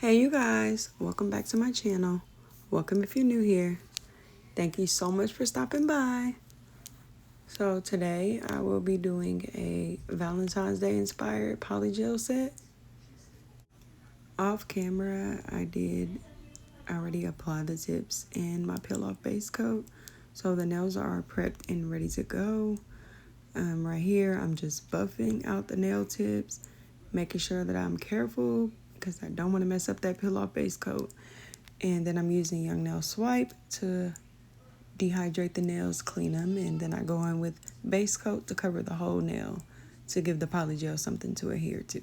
Hey you guys, welcome back to my channel. Welcome if you're new here. Thank you so much for stopping by. So today I will be doing a Valentine's Day inspired polygel set. Off camera I did already apply the tips and my peel off base coat. So the nails are prepped and ready to go. Right here I'm just buffing out the nail tips, making sure that I'm careful because I don't want to mess up that peel off base coat. And then I'm using Young Nail Swipe to dehydrate the nails, clean them, and then I go in with base coat to cover the whole nail to give the polygel something to adhere to.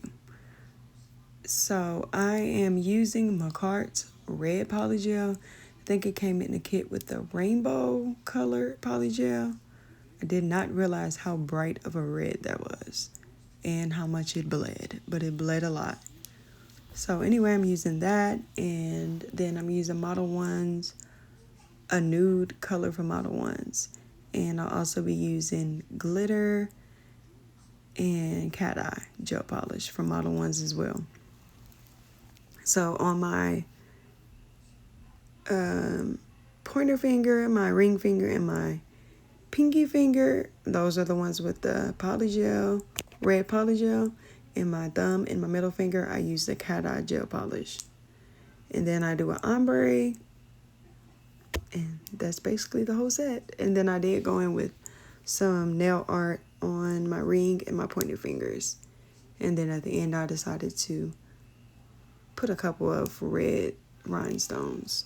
So I am using Macart's red polygel. I think it came in the kit with the rainbow colored polygel. I did not realize how bright of a red that was and how much it bled, but it bled a lot. So anyway, I'm using that, and then I'm using Model 1's, a nude color for Model 1's. And I'll also be using glitter and cat eye gel polish for Model 1's as well. So on my pointer finger, my ring finger, and my pinky finger, those are the ones with the polygel, red polygel. And my thumb and my middle finger, I use the cat eye gel polish. And then I do an ombre, and that's basically the whole set. And then I did go in with some nail art on my ring and my pointer fingers. And then at the end, I decided to put a couple of red rhinestones.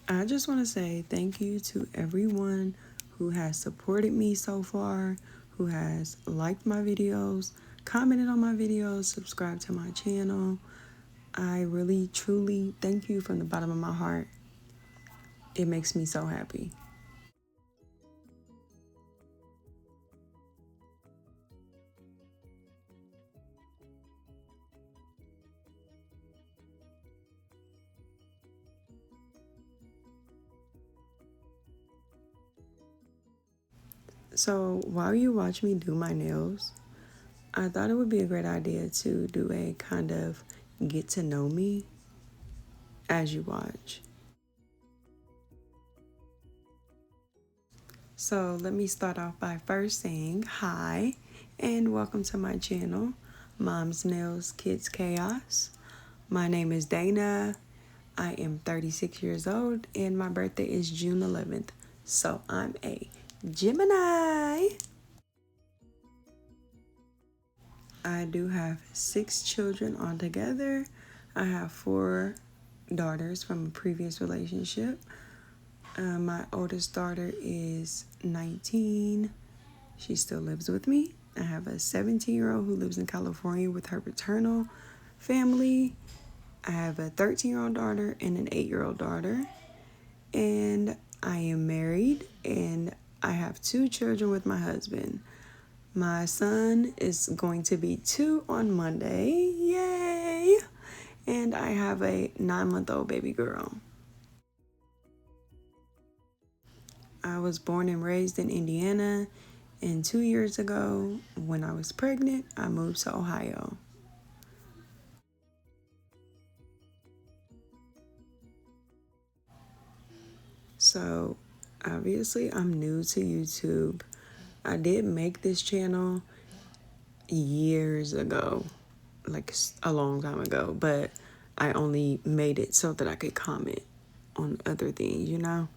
I just want to say thank you to everyone who has supported me so far, who has liked my videos, commented on my videos, subscribed to my channel. I really, truly thank you from the bottom of my heart. It makes me so happy. So while you watch me do my nails, I thought it would be a great idea to do a kind of get to know me as you watch. So let me start off by first saying hi and welcome to my channel, MomsNails&KidsChaos. My name is Dana. I am 36 years old and my birthday is June 11th. So I'm a Gemini. I do have 6 children altogether. I have 4 daughters from a previous relationship. My oldest daughter is 19. She still lives with me. I have a 17-year-old who lives in California with her paternal family. I have a 13-year-old daughter and an 8-year-old daughter. And I am married and I have 2 children with my husband. My son is going to be 2 on Monday. Yay! And I have a 9-month-old baby girl. I was born and raised in Indiana, and 2 years ago, when I was pregnant, I moved to Ohio. So, obviously, I'm new to YouTube. I did make this channel years ago, like a long time ago, but I only made it so that I could comment on other things, you know,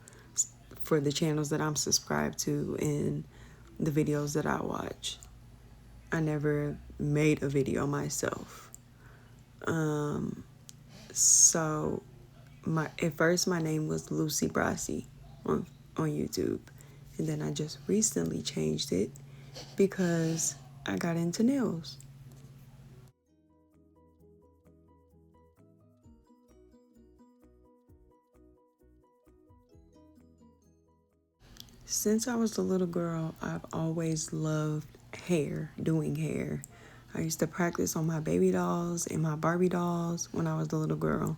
for the channels that I'm subscribed to and the videos that I watch. I never made a video myself. So at first my name was Lucy Brasi on YouTube, and then I just recently changed it because I got into nails. Since I was a little girl, I've always loved hair, doing hair. I used to practice on my baby dolls and my Barbie dolls when I was a little girl.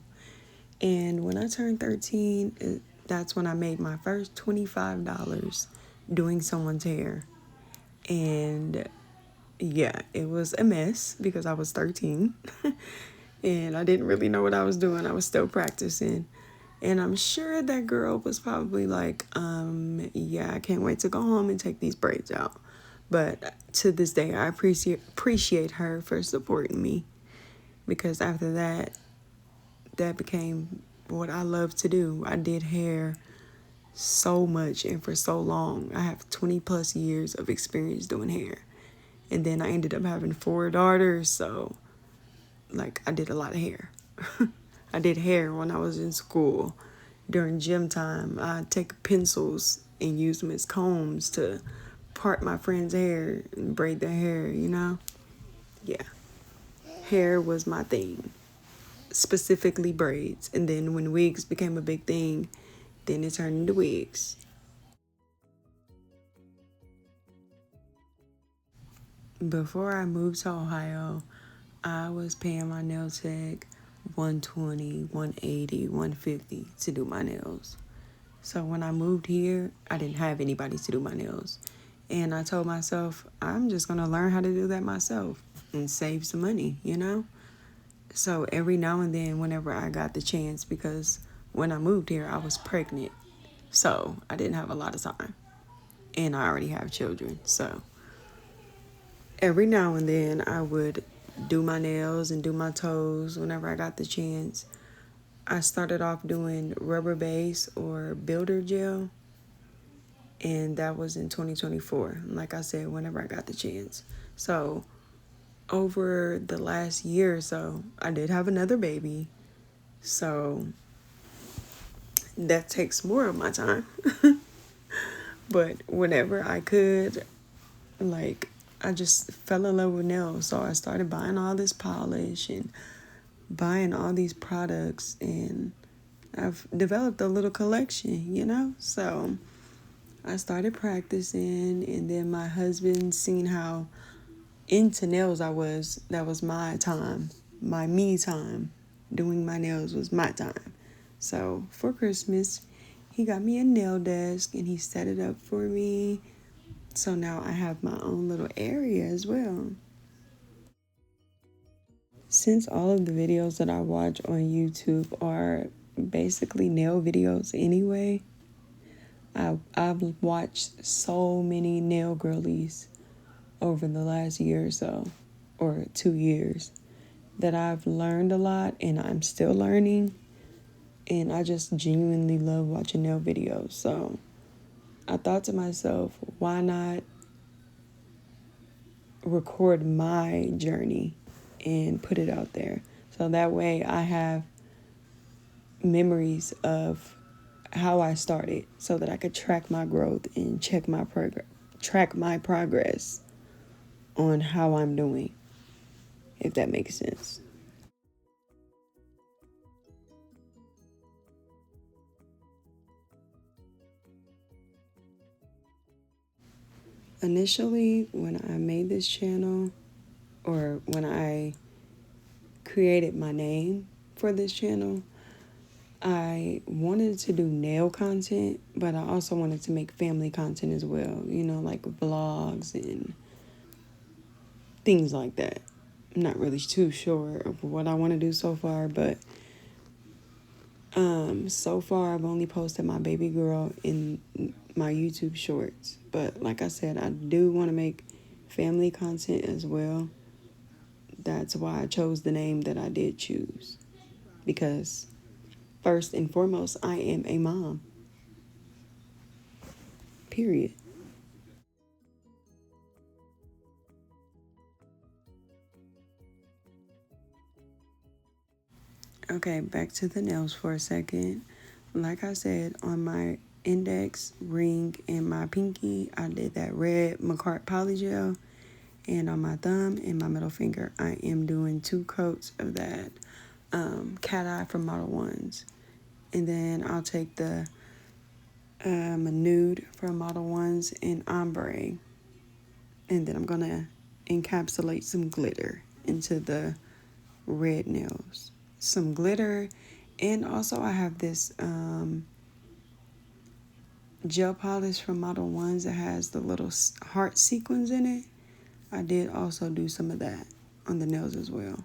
And when I turned 13, that's when I made my first $25 doing someone's hair. And yeah, it was a mess because I was 13 and I didn't really know what I was doing. I was still practicing. And I'm sure that girl was probably like, yeah, I can't wait to go home and take these braids out. But to this day, I appreciate her for supporting me, because after that, that became what I love to do. I did hair so much and for so long. I have 20 plus years of experience doing hair. And then I ended up having 4 daughters, so like I did a lot of hair. I did hair when I was in school. During gym time, I'd take pencils and use them as combs to part my friends' hair and braid their hair, you know? Yeah. Hair was my thing, specifically braids. And then when wigs became a big thing, then it turned into wigs. Before I moved to Ohio, I was paying my nail tech 120, 180, 150 to do my nails. So when I moved here, I didn't have anybody to do my nails. And I told myself, I'm just going to learn how to do that myself and save some money, you know? So every now and then, whenever I got the chance, because when I moved here, I was pregnant. So I didn't have a lot of time. And I already have children. So every now and then, I would do my nails and do my toes whenever I got the chance. I started off doing rubber base or builder gel, and that was in 2024. Like I said, whenever I got the chance. So over the last year or so, I did have another baby. So that takes more of my time. But whenever I could, like, I just fell in love with nails. So I started buying all this polish and buying all these products, and I've developed a little collection, you know? So I started practicing, and then my husband seen how into nails I was. That was my time, my me time. Doing my nails was my time. So for Christmas, he got me a nail desk and he set it up for me. So now I have my own little area as well. Since all of the videos that I watch on YouTube are basically nail videos anyway, I've watched so many nail girlies over the last year or so, or 2 years, that I've learned a lot and I'm still learning. And I just genuinely love watching nail videos. So I thought to myself, why not record my journey and put it out there? So that way I have memories of how I started, so that I could track my growth and track my progress on how I'm doing, if that makes sense. Initially, when I made this channel, or when I created my name for this channel, I wanted to do nail content, but I also wanted to make family content as well, you know, like vlogs and things like that. I'm not really too sure of what I want to do so far, but so far I've only posted my baby girl in my YouTube shorts. But like I said, I do want to make family content as well. That's why I chose the name that I did choose, because first and foremost, I am a mom. Period. Okay, back to the nails for a second. Like I said, on my index, ring, and my pinky, I did that red McCart Polygel. And on my thumb and my middle finger, I am doing 2 coats of that cat eye from Model Ones. And then I'll take the nude from Model Ones and ombre. And then I'm going to encapsulate some glitter into the red nails. Some glitter. And also I have this gel polish from Model Ones that has the little heart sequins in it. I did also do some of that on the nails as well.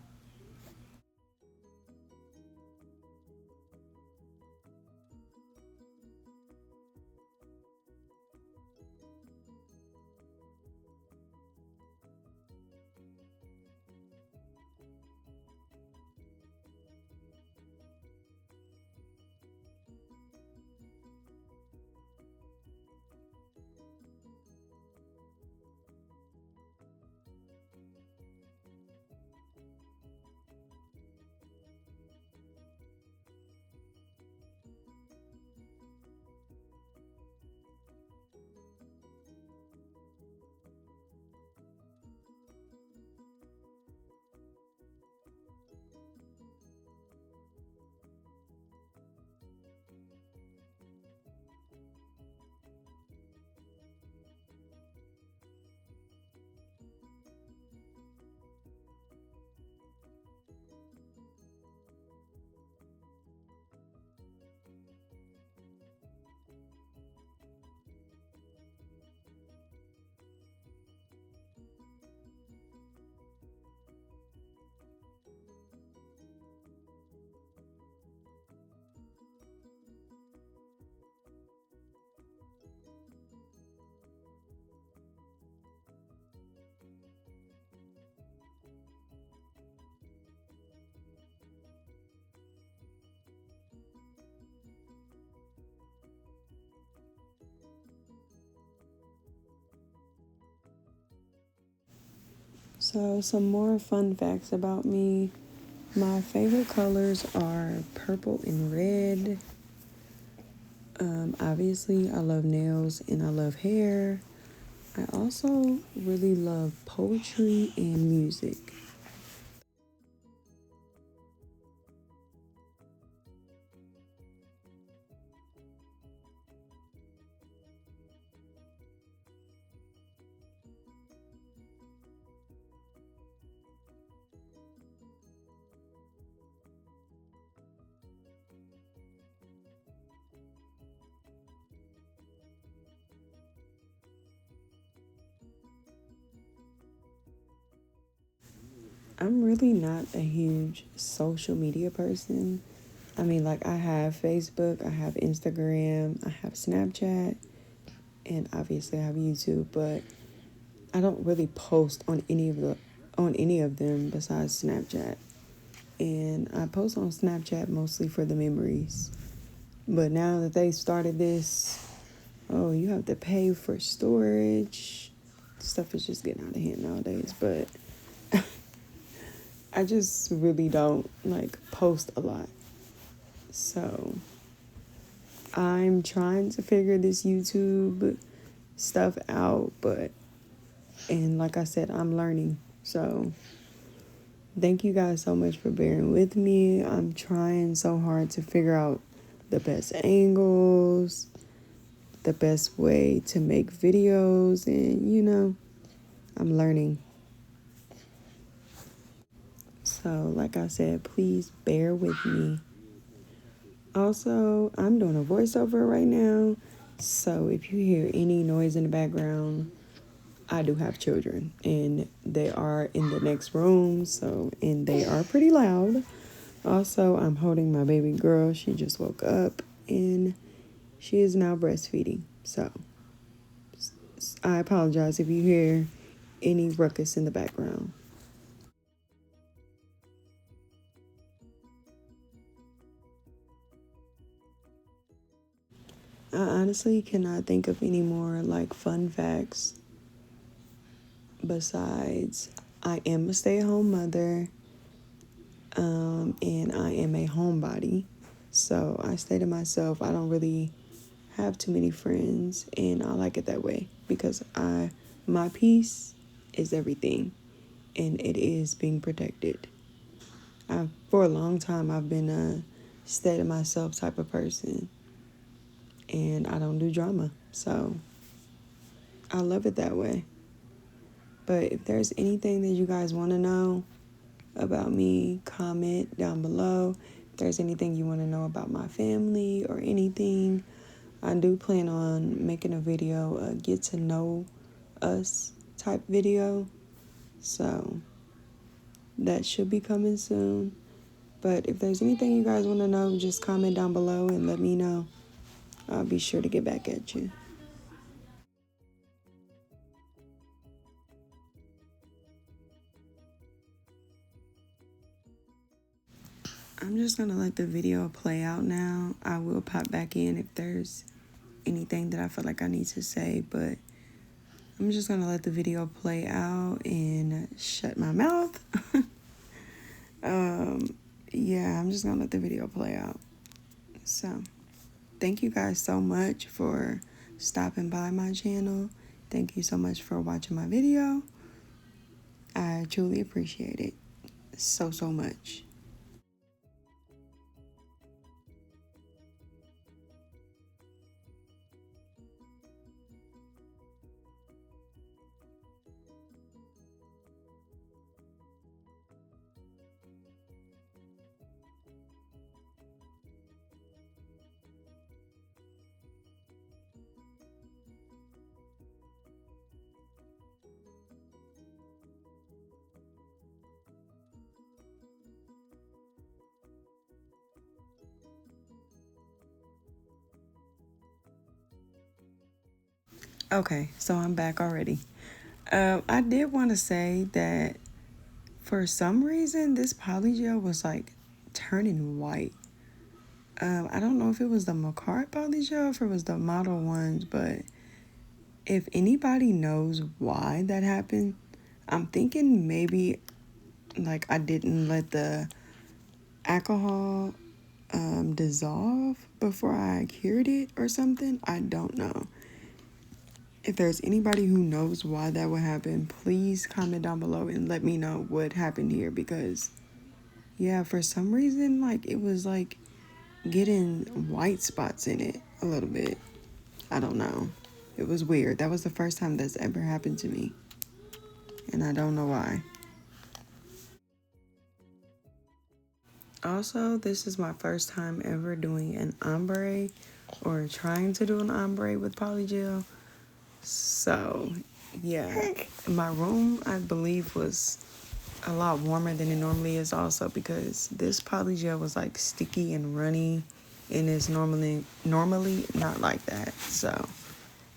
So some more fun facts about me. My favorite colors are purple and red. Obviously, I love nails and I love hair. I also really love poetry and music. I'm really not a huge social media person. I mean, like, I have Facebook, I have Instagram, I have Snapchat, and obviously I have YouTube, but I don't really post on any of them besides Snapchat. And I post on Snapchat mostly for the memories. But now that they started this, oh, you have to pay for storage. Stuff is just getting out of hand nowadays, but I just really don't like post a lot. So I'm trying to figure this YouTube stuff out, and like I said, I'm learning. So thank you guys so much for bearing with me. I'm trying so hard to figure out the best angles, the best way to make videos, and I'm learning. So, like I said, please bear with me. Also, I'm doing a voiceover right now, so if you hear any noise in the background, I do have children, and they are in the next room, and they are pretty loud. Also, I'm holding my baby girl. She just woke up, and she is now breastfeeding. So, I apologize if you hear any ruckus in the background. I honestly cannot think of any more like fun facts besides I am a stay-at-home mother, and I am a homebody. So I say to myself, I don't really have too many friends, and I like it that way because my peace is everything, and it is being protected. For a long time, I've been a stay to myself type of person, and I don't do drama, so I love it that way. But if there's anything that you guys want to know about me, comment down below. If there's anything you want to know about my family or anything, I do plan on making a video, a get to know us type video. So that should be coming soon. But if there's anything you guys want to know, just comment down below and let me know. I'll be sure to get back at you. I'm just going to let the video play out now. I will pop back in if there's anything that I feel like I need to say, but I'm just going to let the video play out and shut my mouth. Yeah, I'm just going to let the video play out. So, thank you guys so much for stopping by my channel. Thank you so much for watching my video. I truly appreciate it so much. Okay, so I'm back already. I did want to say that for some reason this polygel was like turning white. I don't know if it was the Macart polygel or if it was the model ones, but if anybody knows why that happened, I'm thinking maybe like I didn't let the alcohol dissolve before I cured it or something. I don't know. If there's anybody who knows why that would happen, please comment down below and let me know what happened here, because yeah, for some reason, like it was like getting white spots in it a little bit. I don't know. It was weird. That was the first time that's ever happened to me, and I don't know why. Also, this is my first time ever doing an ombre or trying to do an ombre with polygel. So, yeah, my room, I believe, was a lot warmer than it normally is, also because this polygel was like sticky and runny, and it's normally not like that. So,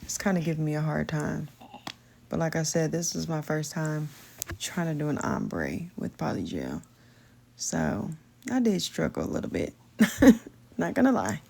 it's kind of giving me a hard time. But like I said, this is my first time trying to do an ombre with polygel. So, I did struggle a little bit. Not gonna lie.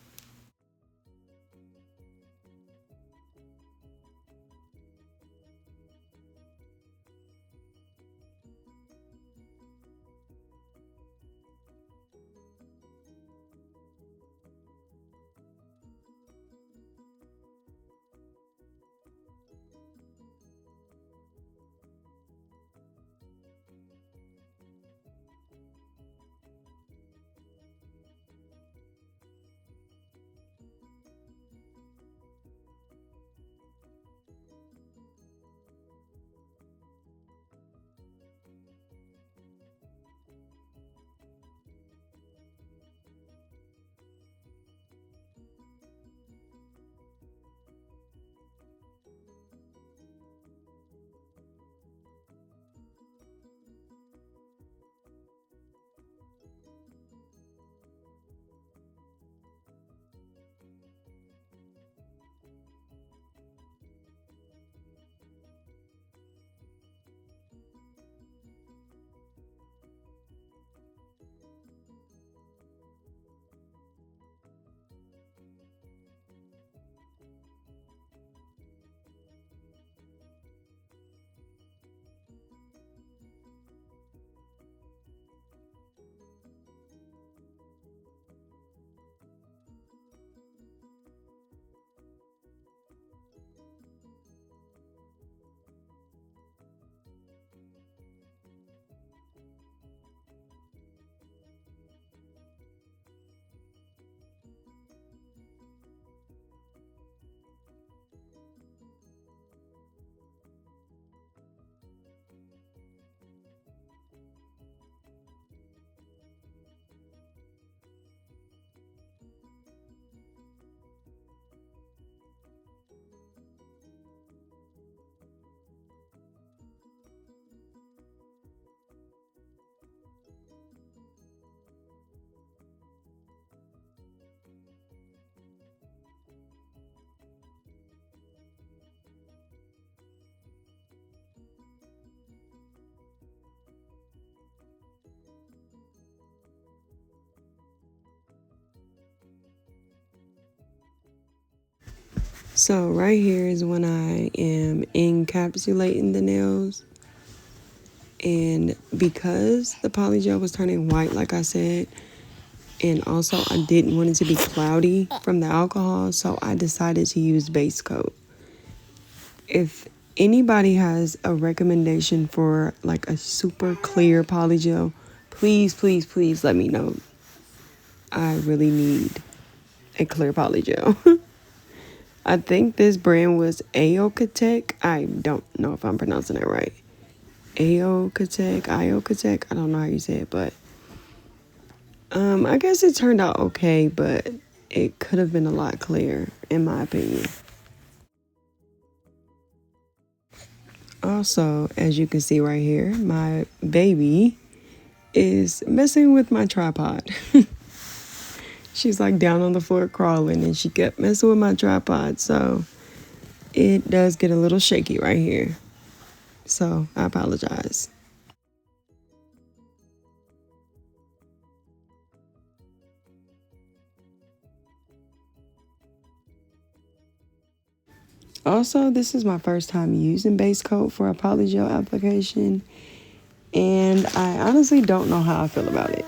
So right here is when I am encapsulating the nails. And because the polygel was turning white, like I said, and also I didn't want it to be cloudy from the alcohol, so I decided to use base coat. If anybody has a recommendation for like a super clear polygel, please, please, please let me know. I really need a clear polygel. I think this brand was Aokatek. I don't know if I'm pronouncing it right. Aokatek. I don't know how you say it, but I guess it turned out okay, but it could have been a lot clearer, in my opinion. Also, as you can see right here, my baby is messing with my tripod. She's like down on the floor crawling, and she kept messing with my tripod, so it does get a little shaky right here. So I apologize. Also, this is my first time using base coat for a polygel application, and I honestly don't know how I feel about it.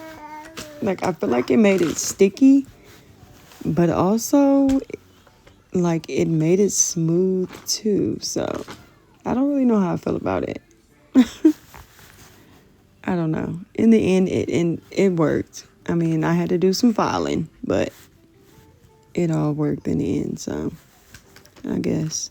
Like, I feel like it made it sticky, but also, like, it made it smooth too. So, I don't really know how I feel about it. I don't know. In the end, it worked. I mean, I had to do some filing, but it all worked in the end, so I guess.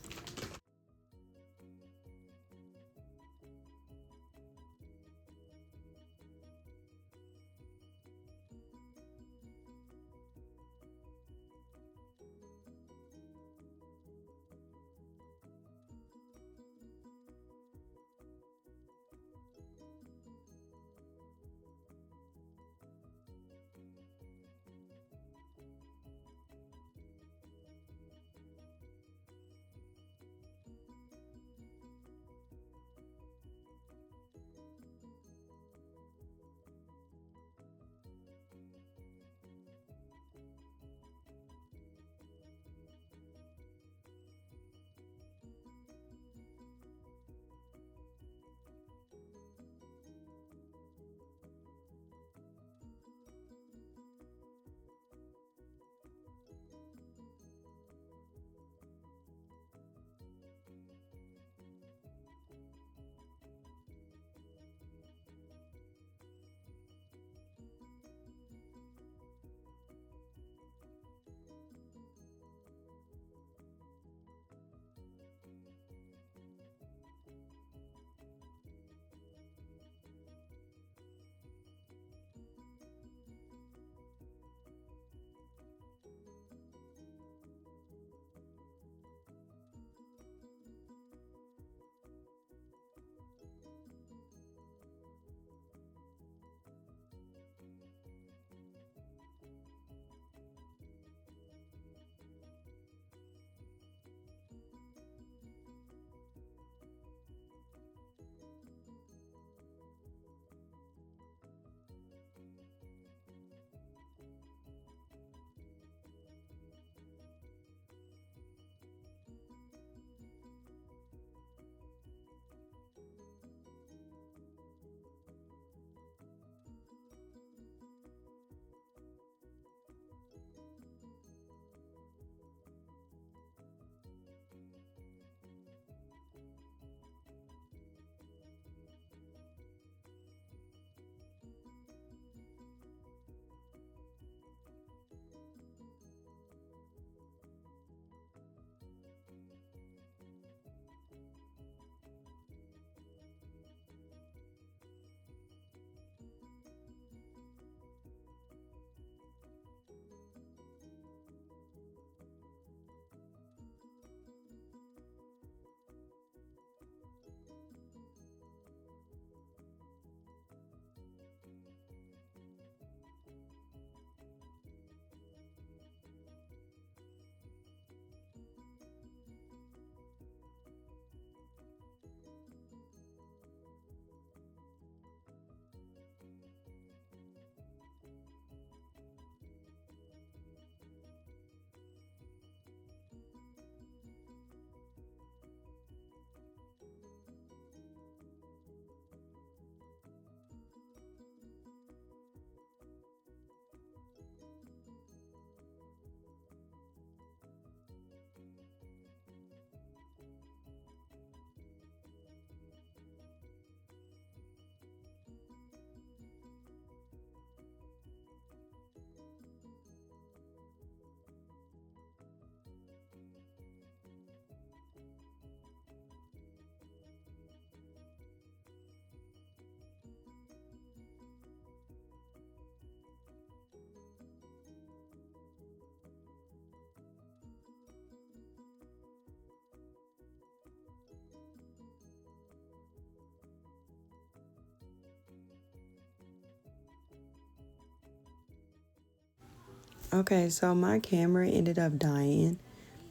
Okay, so my camera ended up dying.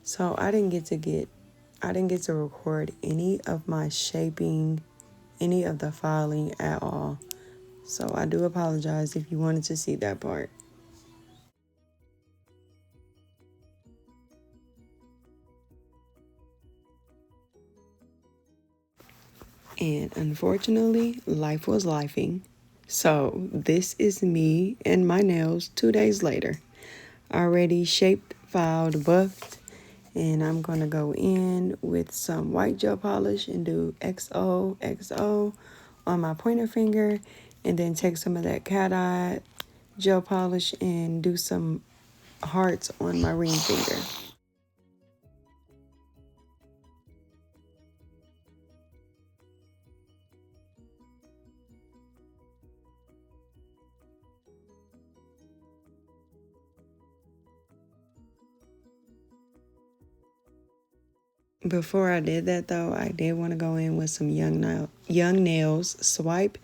So I didn't get to record any of my shaping, any of the filing at all. So I do apologize if you wanted to see that part. And unfortunately, life was lifing. So this is me and my nails 2 days later. Already shaped, filed, buffed, and I'm gonna go in with some white gel polish and do XOXO on my pointer finger, and then take some of that cat eye gel polish and do some hearts on my ring finger. Before I did that though, I did want to go in with some young nails swipe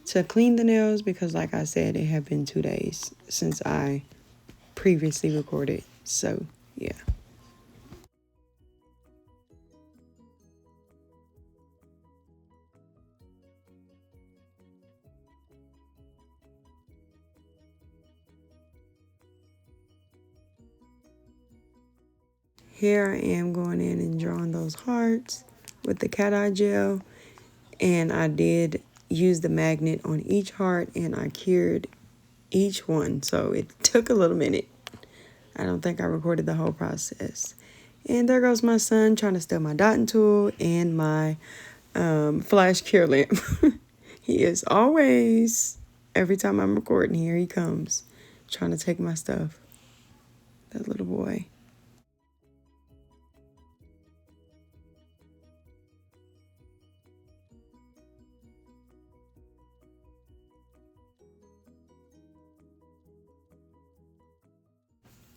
to clean the nails, because like I said, it had been 2 days since I previously recorded. So yeah. Here I am going in and drawing those hearts with the cat eye gel. And I did use the magnet on each heart, and I cured each one. So it took a little minute. I don't think I recorded the whole process. And there goes my son trying to steal my dotting tool and my flash cure lamp. He is always, every time I'm recording, here he comes trying to take my stuff. That little boy.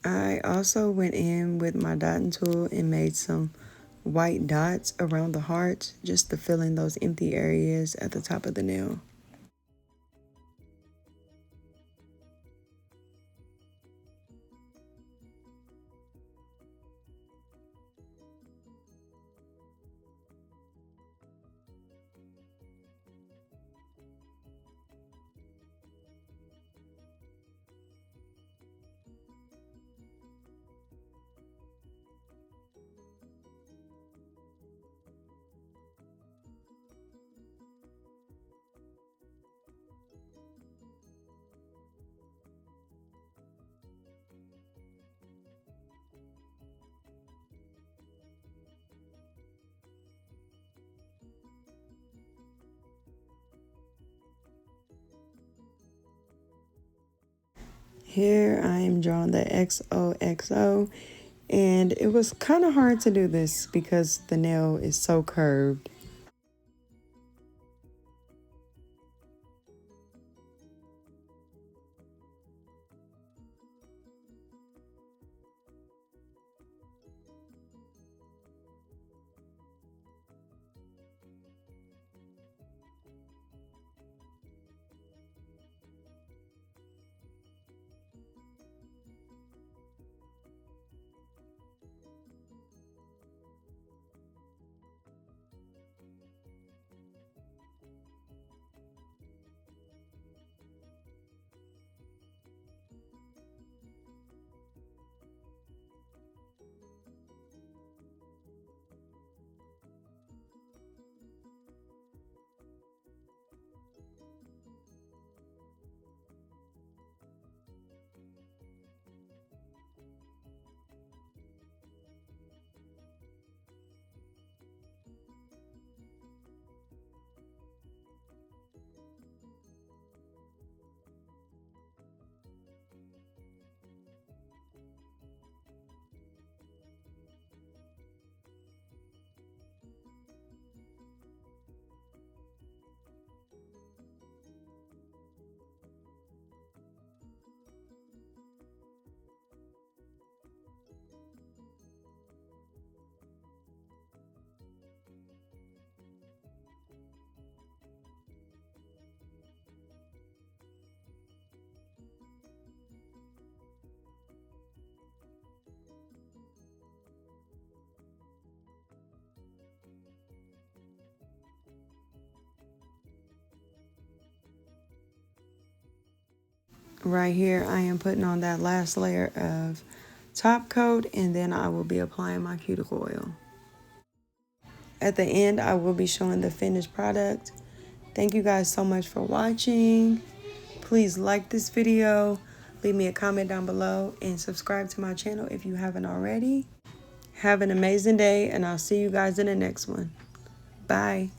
I also went in with my dotting tool and made some white dots around the heart, just to fill in those empty areas at the top of the nail. Here I am drawing the XOXO, and it was kind of hard to do this because the nail is so curved. Right here, I am putting on that last layer of top coat, and then I will be applying my cuticle oil. At the end, I will be showing the finished product. Thank you guys so much for watching. Please like this video, leave me a comment down below, and subscribe to my channel if you haven't already. Have an amazing day, and I'll see you guys in the next one. Bye.